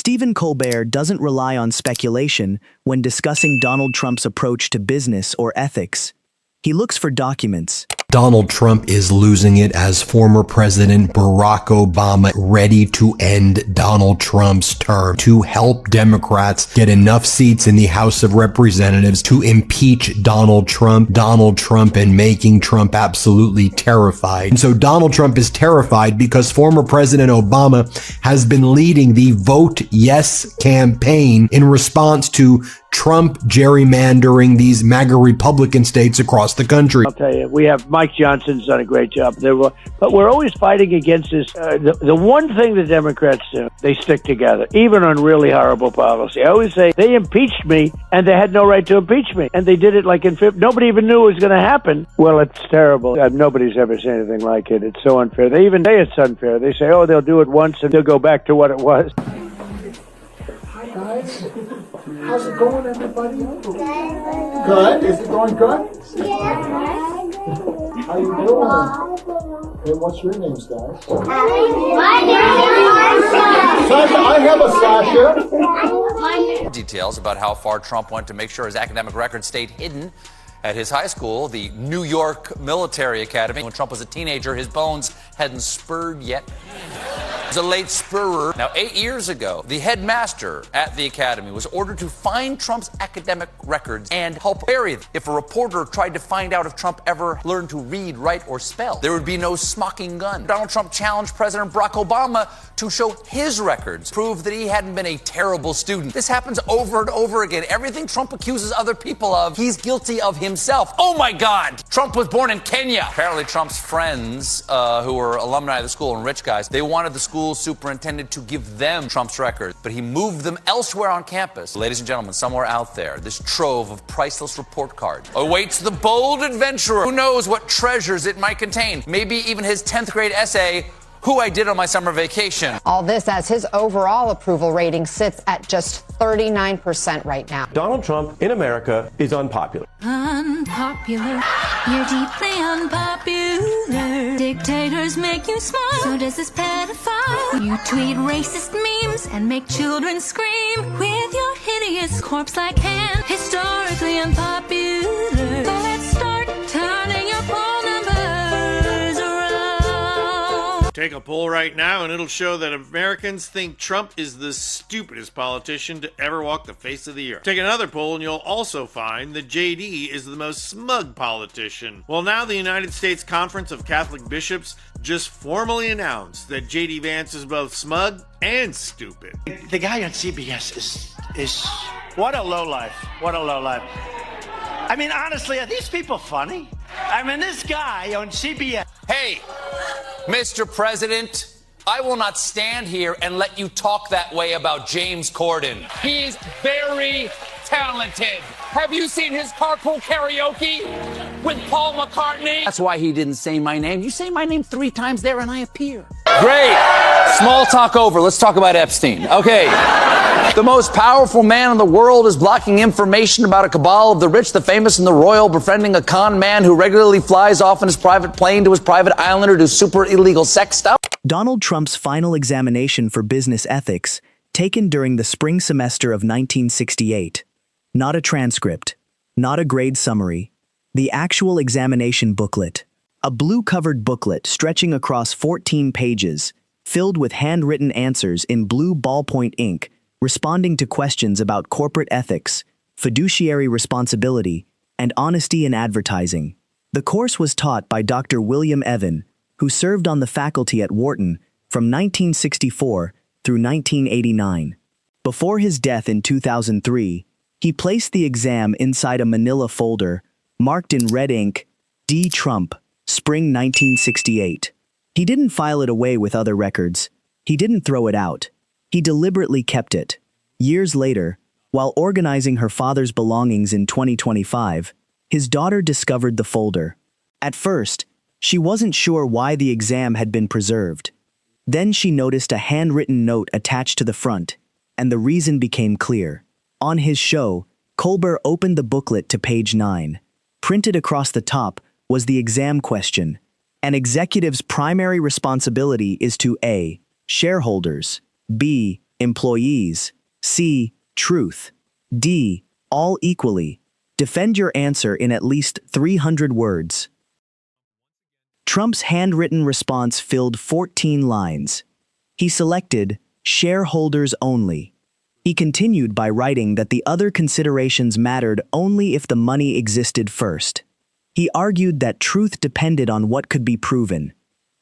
Stephen Colbert doesn't rely on speculation when discussing Donald Trump's approach to business or ethics. He looks for documents. Donald Trump is losing it as former President Barack Obama ready to end Donald Trump's term to help Democrats get enough seats in the House of Representatives to impeach Donald Trump and making Trump absolutely terrified. And so Donald Trump is terrified because former President Obama has been leading the Vote Yes campaign in response to Trump gerrymandering these MAGA Republican states across the country. I'll tell you, we have Mike Johnson's done a great job. But we're always fighting against this. The one thing the Democrats do, they stick together, even on really horrible policy. I always say they impeached me, and they had no right to impeach me. And they did it like in nobody even knew it was going to happen. Well, it's terrible. Nobody's ever seen anything like it. It's so unfair. They even say it's unfair. They say, oh, they'll do it once, and they'll go back to what it was. Hi, guys. How's it going, everybody? Good. Is it going good? Yeah. How you doing? And what's your names, guys? My name is Sasha. I have a Sasha. Details about how far Trump went to make sure his academic record stayed hidden at his high school, the New York Military Academy. When Trump was a teenager, his bones hadn't spurred yet. He was a late spurrer. Now, 8 years ago, the headmaster at the academy was ordered to find Trump's academic records and help bury them. If a reporter tried to find out if Trump ever learned to read, write, or spell, there would be no smoking gun. Donald Trump challenged President Barack Obama to show his records, prove that he hadn't been a terrible student. This happens over and over again. Everything Trump accuses other people of, he's guilty of himself. Oh my God! Trump was born in Kenya. Apparently Trump's friends, who were alumni of the school and rich guys, they wanted the school superintendent to give them Trump's records, but he moved them elsewhere on campus. Ladies and gentlemen, somewhere out there, this trove of priceless report cards awaits the bold adventurer. Who knows what treasures it might contain? Maybe even his 10th grade essay, Who I Did on My Summer Vacation. All this as his overall approval rating sits at just 39% right now. Donald Trump in America is unpopular. Unpopular. You're deeply unpopular. Dictators make you smile. So does this pedophile. You tweet racist memes and make children scream with your hideous corpse-like hand. Historically unpopular. So let's start turning your poll numbers around. Take a poll right now and it'll show that Americans think Trump is the stupidest politician to ever walk the face of the earth. Take another poll and you'll also find that JD is the most smug politician. Well, now the United States Conference of Catholic Bishops just formally announced that JD Vance is both smug and stupid. The guy on CBS is what a lowlife. What a lowlife. I mean, honestly, are these people funny? I mean, this guy on CBS. Hey, Mr. President, I will not stand here and let you talk that way about James Corden. He's very talented. Have you seen his carpool karaoke with Paul McCartney? That's why he didn't say my name. You say my name 3 times there and I appear. Great. Small talk over. Let's talk about Epstein. Okay. The most powerful man in the world is blocking information about a cabal of the rich, the famous, and the royal, befriending a con man who regularly flies off in his private plane to his private island or do super illegal sex stuff. Donald Trump's final examination for business ethics, taken during the spring semester of 1968. Not a transcript, not a grade summary, the actual examination booklet. A blue-covered booklet stretching across 14 pages, filled with handwritten answers in blue ballpoint ink, responding to questions about corporate ethics, fiduciary responsibility, and honesty in advertising. The course was taught by Dr. William Evan, who served on the faculty at Wharton from 1964 through 1989. Before his death in 2003, he placed the exam inside a manila folder, marked in red ink, D. Trump, Spring 1968. He didn't file it away with other records. He didn't throw it out. He deliberately kept it. Years later, while organizing her father's belongings in 2025, his daughter discovered the folder. At first, she wasn't sure why the exam had been preserved. Then she noticed a handwritten note attached to the front, and the reason became clear. On his show, Colbert opened the booklet to page 9. Printed across the top was the exam question. An executive's primary responsibility is to A. Shareholders, B. employees. C. Truth. D. All equally. Defend your answer in at least 300 words. Trump's handwritten response filled 14 lines. He selected shareholders only. He continued by writing that the other considerations mattered only if the money existed first. He argued that truth depended on what could be proven.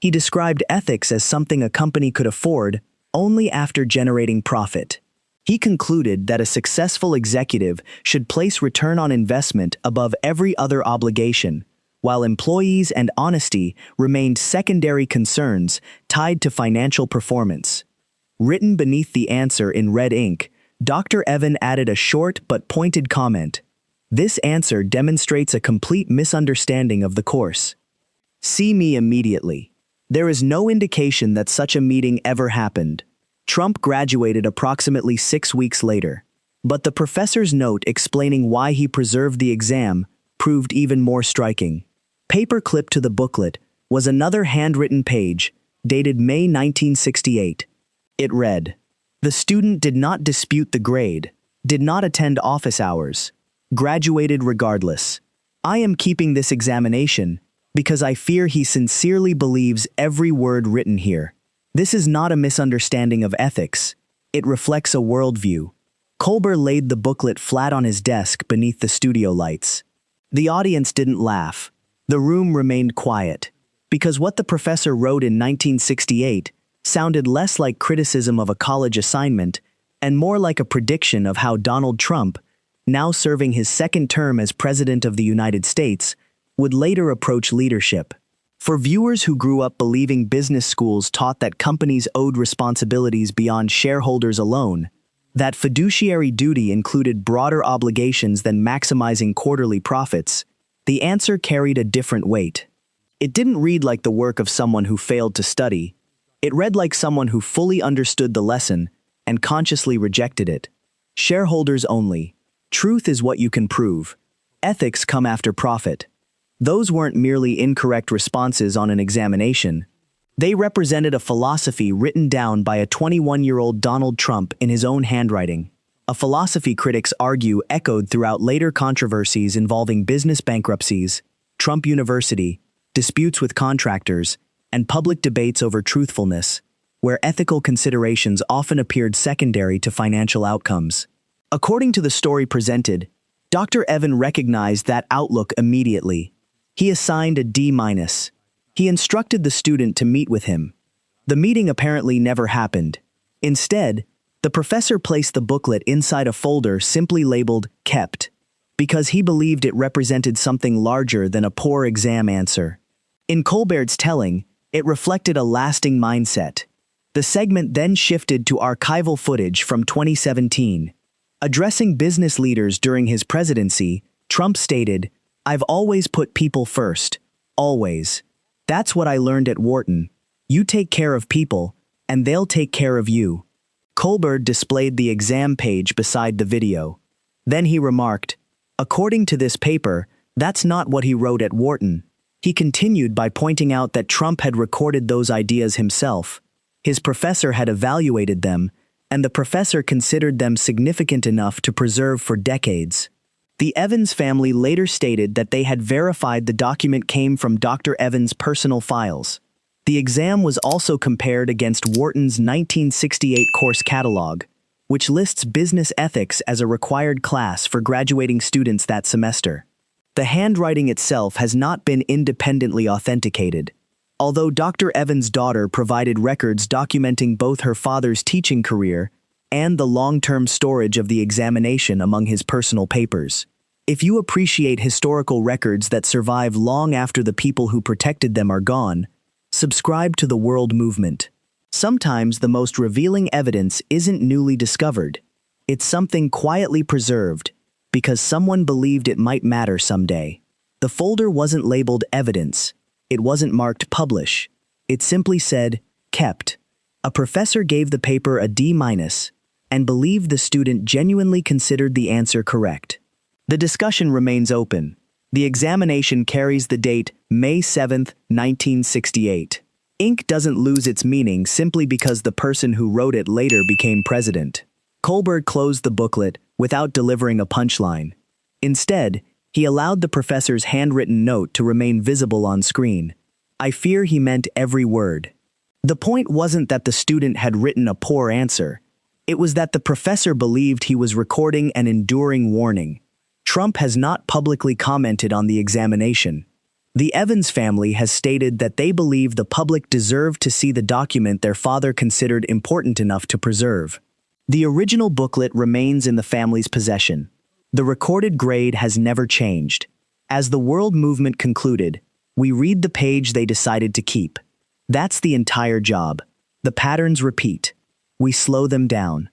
He described ethics as something a company could afford only after generating profit. He concluded that a successful executive should place return on investment above every other obligation, while employees and honesty remained secondary concerns tied to financial performance. Written beneath the answer in red ink, Dr. Evan added a short but pointed comment. This answer demonstrates a complete misunderstanding of the course. See me immediately. There is no indication that such a meeting ever happened. Trump graduated approximately 6 weeks later, but the professor's note explaining why he preserved the exam proved even more striking. Paper clipped to the booklet was another handwritten page, dated May 1968. It read, "The student did not dispute the grade, did not attend office hours, graduated regardless. I am keeping this examination because I fear he sincerely believes every word written here. This is not a misunderstanding of ethics. It reflects a worldview." Colbert laid the booklet flat on his desk beneath the studio lights. The audience didn't laugh. The room remained quiet, because what the professor wrote in 1968 sounded less like criticism of a college assignment and more like a prediction of how Donald Trump, now serving his second term as President of the United States, would later approach leadership. For viewers who grew up believing business schools taught that companies owed responsibilities beyond shareholders alone, that fiduciary duty included broader obligations than maximizing quarterly profits, the answer carried a different weight. It didn't read like the work of someone who failed to study. It read like someone who fully understood the lesson and consciously rejected it. Shareholders only. Truth is what you can prove. Ethics come after profit. Those weren't merely incorrect responses on an examination. They represented a philosophy written down by a 21-year-old Donald Trump in his own handwriting. A philosophy critics argue echoed throughout later controversies involving business bankruptcies, Trump University, disputes with contractors, and public debates over truthfulness, where ethical considerations often appeared secondary to financial outcomes. According to the story presented, Dr. Evan recognized that outlook immediately. He assigned a D-. He instructed the student to meet with him. The meeting apparently never happened. Instead, the professor placed the booklet inside a folder simply labeled "Kept," because he believed it represented something larger than a poor exam answer. In Colbert's telling, it reflected a lasting mindset. The segment then shifted to archival footage from 2017. Addressing business leaders during his presidency, Trump stated, "I've always put people first. Always. That's what I learned at Wharton. You take care of people, and they'll take care of you." Colbert displayed the exam page beside the video. Then he remarked, "According to this paper, that's not what he wrote at Wharton." He continued by pointing out that Trump had recorded those ideas himself. His professor had evaluated them, and the professor considered them significant enough to preserve for decades. The Evans family later stated that they had verified the document came from Dr. Evans' personal files. The exam was also compared against Wharton's 1968 course catalog, which lists business ethics as a required class for graduating students that semester. The handwriting itself has not been independently authenticated, although Dr. Evans' daughter provided records documenting both her father's teaching career and the long-term storage of the examination among his personal papers. If you appreciate historical records that survive long after the people who protected them are gone, subscribe to the World Movement. Sometimes the most revealing evidence isn't newly discovered. It's something quietly preserved, because someone believed it might matter someday. The folder wasn't labeled evidence. It wasn't marked publish. It simply said, kept. A professor gave the paper a D- and believed the student genuinely considered the answer correct. The discussion remains open. The examination carries the date May 7, 1968. Ink doesn't lose its meaning simply because the person who wrote it later became president. Colbert closed the booklet without delivering a punchline. Instead, he allowed the professor's handwritten note to remain visible on screen. I fear he meant every word. The point wasn't that the student had written a poor answer. It was that the professor believed he was recording an enduring warning. Trump has not publicly commented on the examination. The Evans family has stated that they believe the public deserved to see the document their father considered important enough to preserve. The original booklet remains in the family's possession. The recorded grade has never changed. As the world movement concluded, we read the page they decided to keep. That's the entire job. The patterns repeat. We slow them down.